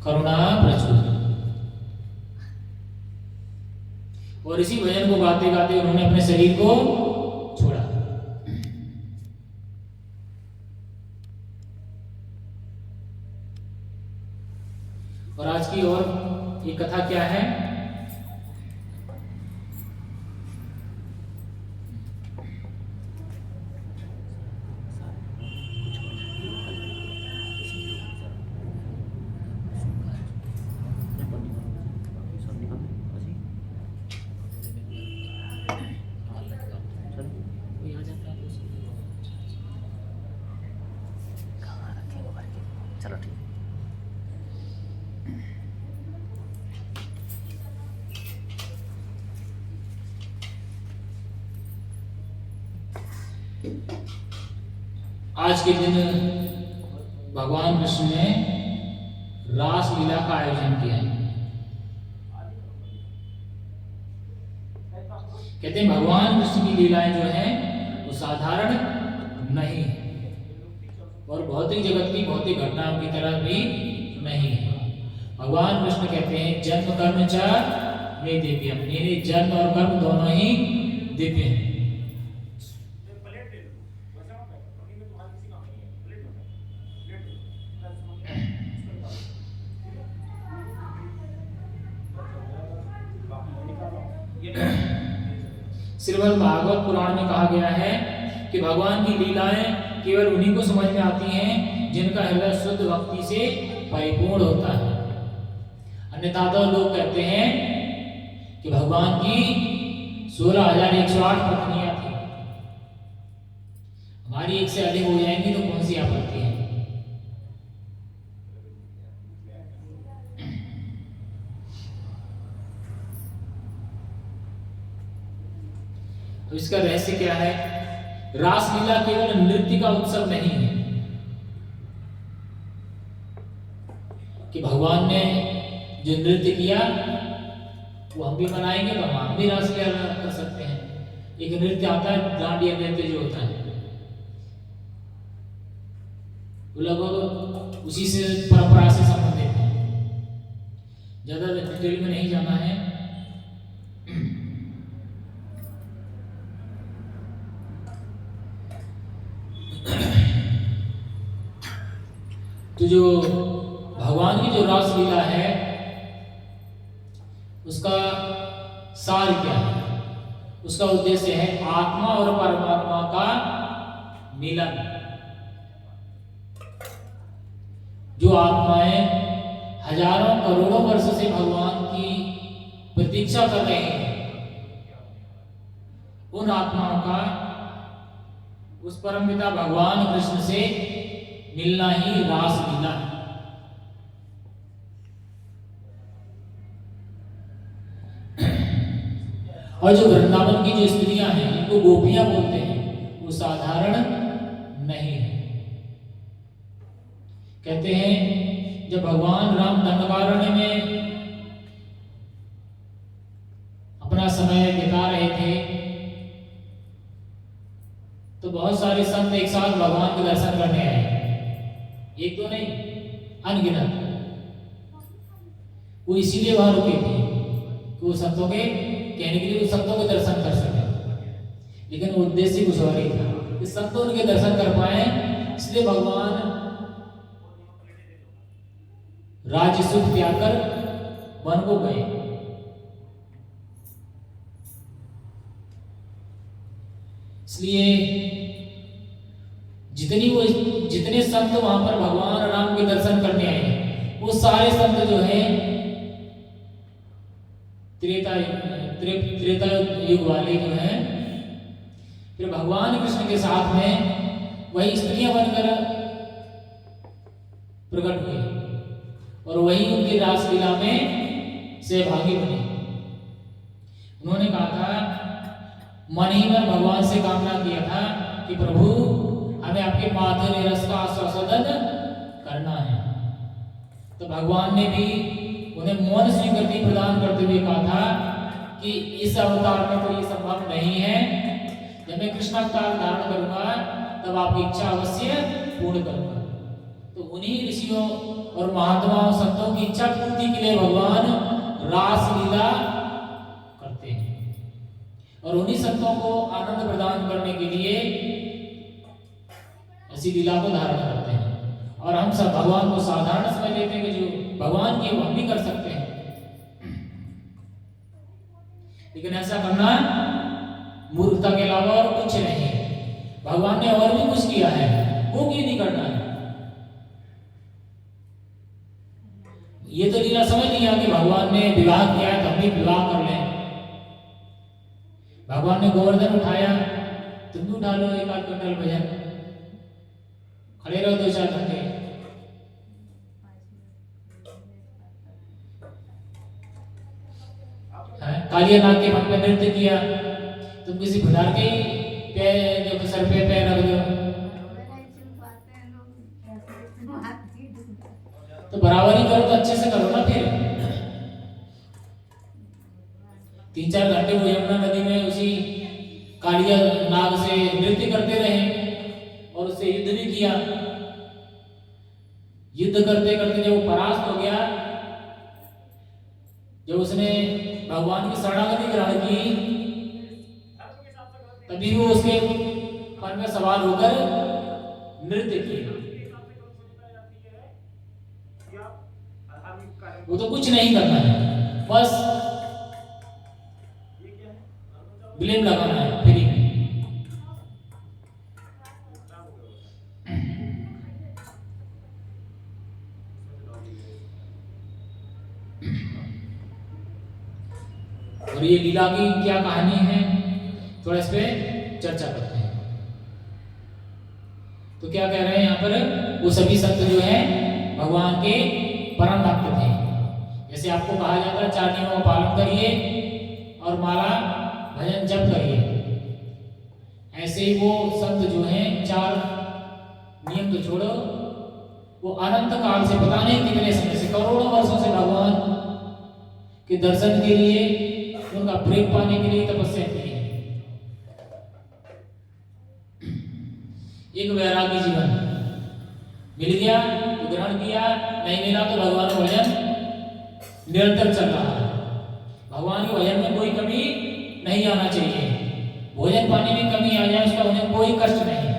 करुणा प्रचुर। और इसी भजन को गाते गाते उन्होंने अपने शरीर को छोड़ा। और आज की और ये कथा क्या है? चलो ठीक है। आज के दिन भगवान कृष्ण ने रास लीला का आयोजन किया है। कहते हैं भगवान कृष्ण की लीलाएं जो हैं वो साधारण नहीं है और भौतिक जगत की भौतिक घटनाओं की तरह भी नहीं है। भगवान कृष्ण कहते हैं जन्म कर्म च मे दिव्यम, मेरे जन्म और कर्म दोनों ही दिव्य हैं। श्रीमद् भागवत पुराण में कहा गया है कि भगवान की लीलाएं केवल उन्हीं को समझ में आती हैं जिनका हृदय शुद्ध भक्ति से परिपूर्ण होता है। अन्यथा तो लोग कहते हैं कि भगवान की 16,108 पत्नियां थी, हमारी एक से अधिक हो जाएंगी तो कौन सी आपत्ति है। तो इसका रहस्य क्या है? रासलीला केवल नृत्य का उत्सव नहीं है कि भगवान ने जो नृत्य किया वो हम भी मनाएंगे तो हम भी रासलीला कर सकते हैं। एक नृत्य आता है डांडिया नृत्य जो होता है, वो लगभग उसी से परंपरा से संबंधित है। ज्यादा डिटेल में नहीं जाना है। तो जो भगवान की जो रास लीला है उसका सार क्या है? उसका उद्देश्य है आत्मा और परमात्मा का मिलन। जो आत्माएं हजारों करोड़ों वर्ष से भगवान की प्रतीक्षा कर रहे हैं, उन आत्माओं का उस परमपिता भगवान कृष्ण से मिलना ही रास लीला है। और जो वृंदावन की जो स्त्रियां हैं इनको गोपियां बोलते हैं, वो साधारण नहीं है। कहते हैं जब भगवान राम दंडकारण्य में अपना समय बिता रहे थे तो बहुत सारे संत एक साथ भगवान के दर्शन करने आए। एक तो नहीं, अनगिनत। वो इसीलिए वहां रुके थे कि वो संतों के कहने के लिए वो संतों के दर्शन कर सके, लेकिन उद्देश्य कुछ और ही था कि संत उनके दर्शन कर पाए। इसलिए भगवान राज्य सुख त्याग कर वन को गए। इसलिए जितने संत वहां पर भगवान राम के दर्शन करने आए हैं वो सारे संत जो हैं त्रेता युग वाले जो हैं, फिर भगवान कृष्ण के साथ में वही स्त्रियां बनकर प्रकट हुई और वही उनकी रासलीला में सहभागी बने। उन्होंने कहा था, मन ही मन भगवान से कामना किया था कि प्रभु हमें आपके माधुर्य रस का आस्वादन करना है। तो भगवान ने भी उन्हें मौन स्वीकृति प्रदान करते हुए कहा था कि इस अवतार में तो ये संभव नहीं है, जब मैं कृष्ण अवतार धारण करूंगा तब आपकी इच्छा अवश्य पूर्ण करूंगा। तो उन्हीं ऋषियों और महात्माओं संतों की अपनी इच्छा पूर्ति के लिए भगवान रास लीला करते हैं और उन्हीं संतों को आनंद प्रदान करने के लिए ऐसी लीला को धारण करते हैं। और हम सब भगवान को साधारण समझ लेते हैं कि जो भगवान की हम भी कर सकते हैं, लेकिन ऐसा करना मूर्खता के अलावा और कुछ नहीं है। भगवान ने और भी कुछ किया है, वो क्यों नहीं करना है? ये तो लीला समझ लिया कि भगवान ने विवाह किया है तो हम भी विवाह कर लें। भगवान ने गोवर्धन उठाया, तुम भी उठा लो एक आध क्विंटल भजन, खड़े रहो 2-4 घंटे। कालिया नाग के मन पे नृत्य किया, तुम किसी भंडार के पैर सर पे पैर रख दो तो बराबरी करो तो अच्छे से करो ना। फिर 3-4 घंटे वो यमुना नदी में उसी कालिया नाग से नृत्य करते रहे और उससे युद्ध भी किया। युद्ध करते करते जब वो परास्त हो गया, जब उसने भगवान की शरणागति ग्रहण की, तभी वो उसके पर में सवार होकर नृत्य किया। वो तो कुछ नहीं करना है, बस ब्लेम लगाना है फ्री में। और ये लीला की क्या कहानी है, थोड़ा इस पे चर्चा करते हैं। तो क्या कह रहे हैं यहाँ पर, वो सभी संत जो है भगवान के परम भक्त थे। जैसे आपको कहा जाता है 4 नियमों का पालन करिए और माला भजन जप करिए, ऐसे ही वो संत जो हैं 4 नियम तो छोड़ो, वो अनंत काल से पता नहीं कितने समय से, करोड़ों वर्षों से भगवान के दर्शन के लिए, उनका प्रेम पाने के लिए तपस्या की है। एक वैरागी जीवन मिल गया तो ग्रहण किया, नहीं मिला तो भगवान का भजन निरंतर चल रहा है। भगवान के भजन में कोई कमी नहीं आना चाहिए। भोजन पानी में कमी आ जाए उसका उन्हें कोई कष्ट नहीं।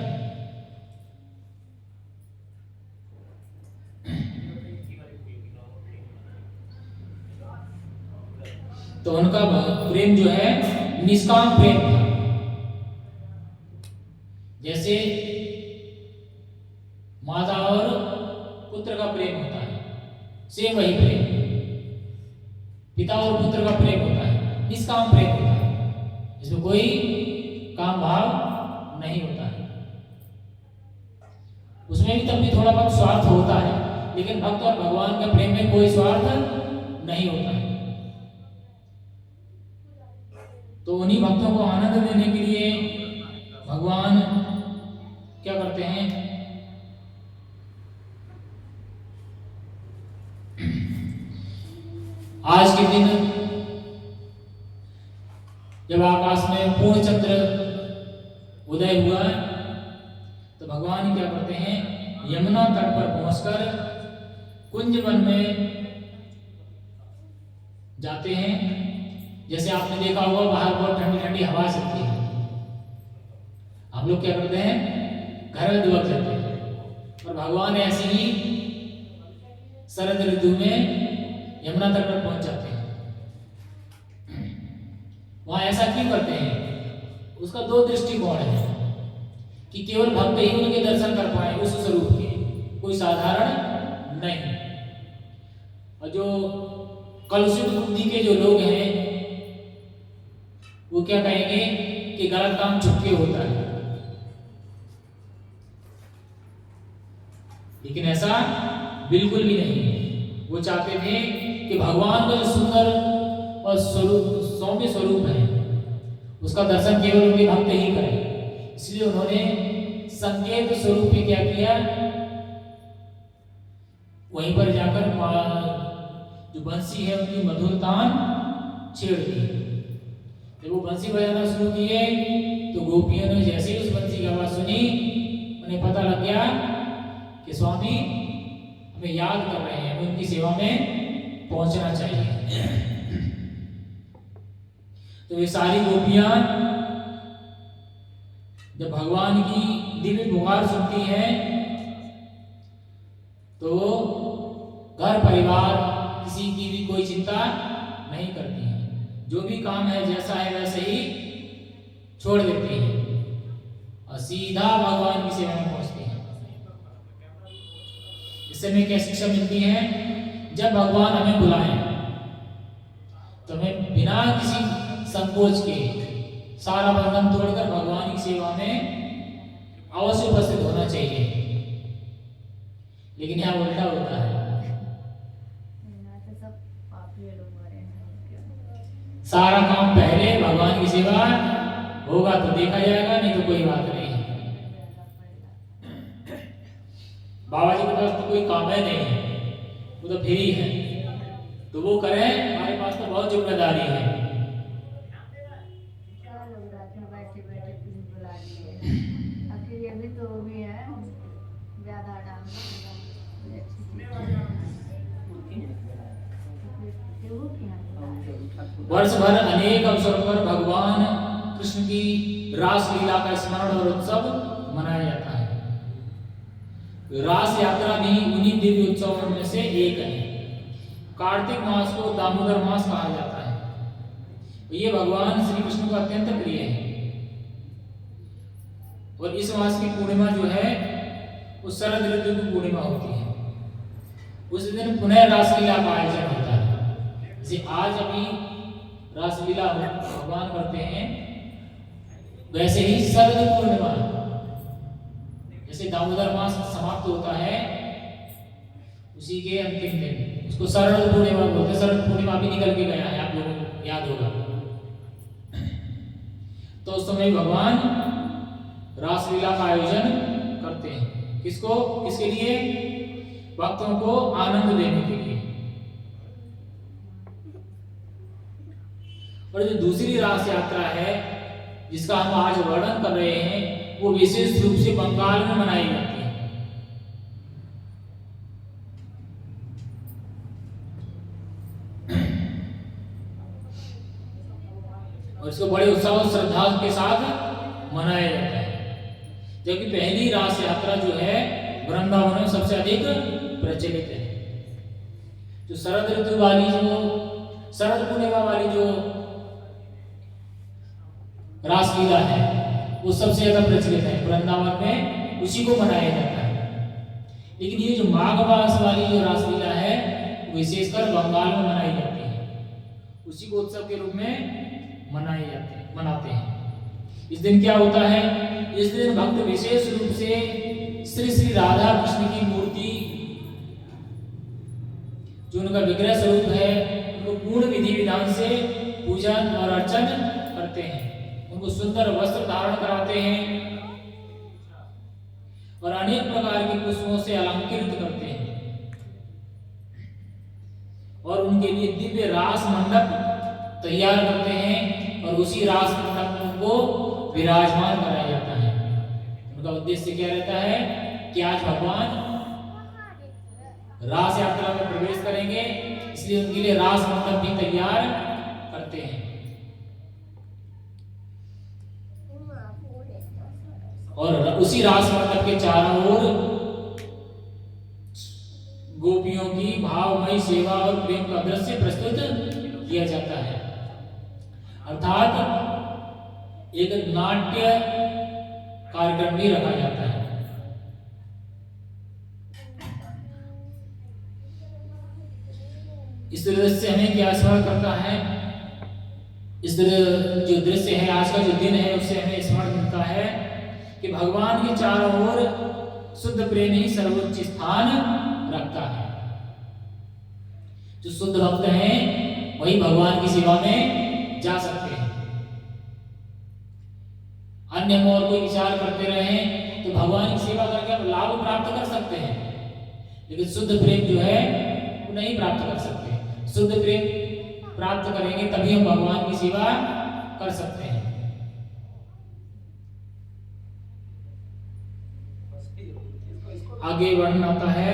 तो उनका प्रेम जो है निष्काम प्रेम था। जैसे माता और पुत्र का प्रेम होता है, सेम वही प्रेम पिता और पुत्र का प्रेम होता है, निष्काम प्रेम होता है, इसमें कोई काम भाव नहीं होता है। उसमें भी तब भी थोड़ा बहुत स्वार्थ होता है, लेकिन भक्त और भगवान के प्रेम में कोई स्वार्थ नहीं होता है। तो उन्हीं भक्तों को आनंद देने के लिए भगवान क्या करते हैं, आज के दिन जब आकाश में पूर्ण चंद्र उदय हुआ तो भगवान क्या करते हैं, यमुना तट पर पहुंचकर कुंज वन में जाते हैं। जैसे आपने देखा होगा बाहर बहुत ठंडी ठंडी हवा चलती है, हम लोग क्या करते हैं, घर में दुबक जाते हैं। और भगवान ऐसे ही शरद ऋतु में यमुना तट पर पहुंच जाते हैं। वहां ऐसा क्यों करते हैं, उसका 2 दृष्टिकोण है कि केवल भक्त ही उनके दर्शन कर पाए उस स्वरूप के, कोई साधारण नहीं। और जो कलुषित बुद्धि के जो लोग हैं वो क्या कहेंगे कि गलत काम छुपके होता है, लेकिन ऐसा बिल्कुल भी नहीं है। वो चाहते थे कि भगवान का जो सुंदर और सौम्य स्वरूप है उसका दर्शन केवल उनके भक्त ही करें। इसलिए उन्होंने संकेत स्वरूप में क्या किया, वहीं पर जाकर जो बंसी है उनकी मधुर तान छेड़ दी। जब वो बंसी बजाना शुरू किए तो गोपियों ने जैसे ही उस बंसी की आवाज सुनी, उन्हें पता लग गया कि स्वामी हमें याद कर रहे हैं, हमें उनकी सेवा में पहुंचना चाहिए। तो ये सारी गोपियां जब भगवान की दिव्य पुकार सुनती हैं तो घर परिवार किसी की भी कोई चिंता नहीं करती हैं, जो भी काम है जैसा है वैसे ही छोड़ देती हैं और सीधा भगवान की सेवा में पहुंचती हैं। इससे हमें क्या शिक्षा मिलती है? जब भगवान हमें बुलाएं तो हमें बिना किसी संकोच के सारा बंधन तोड़कर भगवान की सेवा में अवश्य उपस्थित होना चाहिए। लेकिन यहाँ उल्टा होता है, सारा काम पहले भगवान की सेवा होगा तो देखा जाएगा, नहीं तो कोई बात नहीं। बाबा जी के पास तो कोई काम है नहीं, वो तो फ्री है, तो वो करें, हमारे पास तो बहुत जिम्मेदारी है। वर्ष भर अनेक अवसरों पर भगवान कृष्ण की रास लीला का स्मरण और उत्सव मनाया जाता है। रास यात्रा भी उन्हीं दिव्य उत्सवों में से एक है। कार्तिक मास को दामोदर मास कहा जाता है। ये भगवान श्री कृष्ण को अत्यंत प्रिय है और इस मास की पूर्णिमा जो है वो शरद ऋतु की पूर्णिमा होती है। उस दिन पुनः रासलीला का आयोजन होता है। जैसे आज अभी रासलीला भगवान करते हैं, वैसे ही शरद पूर्णिमा, जैसे दामोदर मास समाप्त होता है उसी के अंतिम दिन उसको शरद पूर्णिमा बोलते हैं। शरद पूर्णिमा भी निकल के गया है, आप लोगों को याद होगा। तो उस समय भगवान रासलीला का आयोजन करते हैं। किसको, किसके लिए? भक्तों को आनंद देने के लिए। और जो दूसरी रास यात्रा है जिसका हम आज वर्णन कर रहे हैं, वो विशेष रूप से बंगाल में मनाई जाती है। और इसको बड़े उत्साह और श्रद्धा के साथ मनाया जाता है। जबकि पहली रास यात्रा जो है वृंदावन में सबसे अधिक प्रचलित है। जो शरद ऋतु वाली, जो शरद पूर्णिमा वाली जो रासलीला है वो सबसे ज्यादा प्रचलित है वृंदावन में, उसी को मनाया जाता है। लेकिन ये जो माघ मास वाली जो रासलीला है विशेषकर बंगाल में मनाई जाती है, उसी को उत्सव के रूप में मनाते हैं। इस दिन क्या होता है? इस दिन भक्त विशेष रूप से श्री श्री राधा कृष्ण की मूर्ति, जो उनका विग्रह स्वरूप है, उनको पूर्ण विधि विधान से पूजन और अर्चन करते हैं। उनको सुंदर वस्त्र धारण कराते हैं और अनेक प्रकार के पुष्पों से अलंकृत करते हैं और उनके लिए दिव्य रास मंडप तैयार करते हैं और उसी रास मंडप में उनको विराजमान कराया जाता है। उनका उद्देश्य क्या रहता है कि आज भगवान रास यात्रा में प्रवेश करेंगे, इसलिए उनके लिए रास मंडप भी तैयार करते हैं। और उसी रास मंडप के चारों ओर गोपियों की भावमयी सेवा और प्रेम का दृश्य प्रस्तुत किया जाता है। अर्थात एक नाट्य कार्यक्रम भी रखा जाता है। इस दृश्य से हमें क्या स्मरण करता है? इस जो दृश्य है, आज का जो दिन है, उससे हमें स्मरण मिलता है कि भगवान के चारों ओर शुद्ध प्रेम ही सर्वोच्च स्थान रखता है। जो शुद्ध भक्त हैं वही भगवान की सेवा में जा सकते हैं। अन्य हम और कोई विचार करते रहे तो भगवान की सेवा करके हम लाभ प्राप्त कर सकते हैं, लेकिन शुद्ध प्रेम जो है वो नहीं प्राप्त कर सकते। शुद्ध प्रेम प्राप्त करेंगे तभी हम भगवान की सेवा कर सकते हैं। आगे वर्णन आता है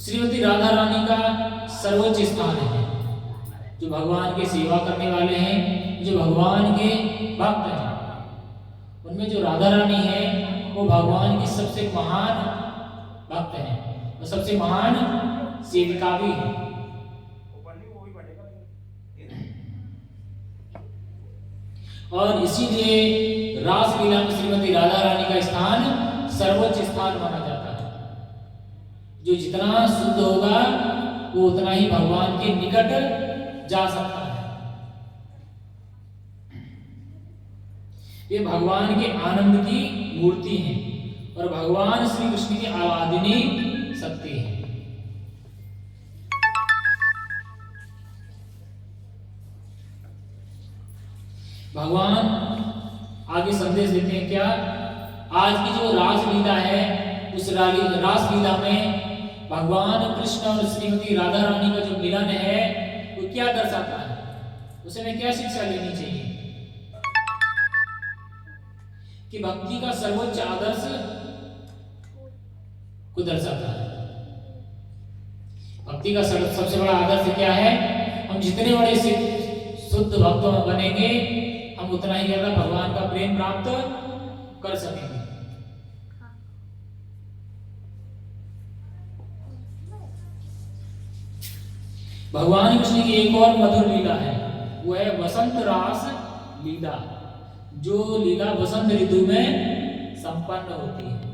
श्रीमती राधा रानी का सर्वोच्च स्थान है। जो भगवान की सेवा करने वाले हैं, जो भगवान के भक्त हैं, उनमें जो राधा रानी है वो भगवान की सबसे महान भक्त है और सबसे महान सेविका भी है। और इसीलिए रासलीला में श्रीमती राधा रानी का स्थान सर्वोच्च स्थान माना जाता है। जो जितना शुद्ध होगा वो उतना ही भगवान के निकट जा सकता है। ये भगवान के आनंद की मूर्ति है और भगवान श्री कृष्ण की आराधनीय शक्ति है। भगवान आगे संदेश देते हैं क्या? आज की जो रासलीला है उस रासलीला में भगवान कृष्ण और श्रीमती राधा रानी का जो मिलन है वो क्या दर्शाता है, उसे हमें क्या शिक्षा लेनी चाहिए? कि भक्ति का सर्वोच्च आदर्श को दर्शाता है। भक्ति का सबसे बड़ा आदर्श क्या है? हम जितने बड़े शुद्ध भक्त बनेंगे हम उतना ही ज्यादा भगवान का प्रेम प्राप्त कर सकेंगे। भगवान कृष्ण की एक और मधुर लीला है, वो है वसंत रास लीला, जो लीला वसंत ऋतु में संपन्न होती है।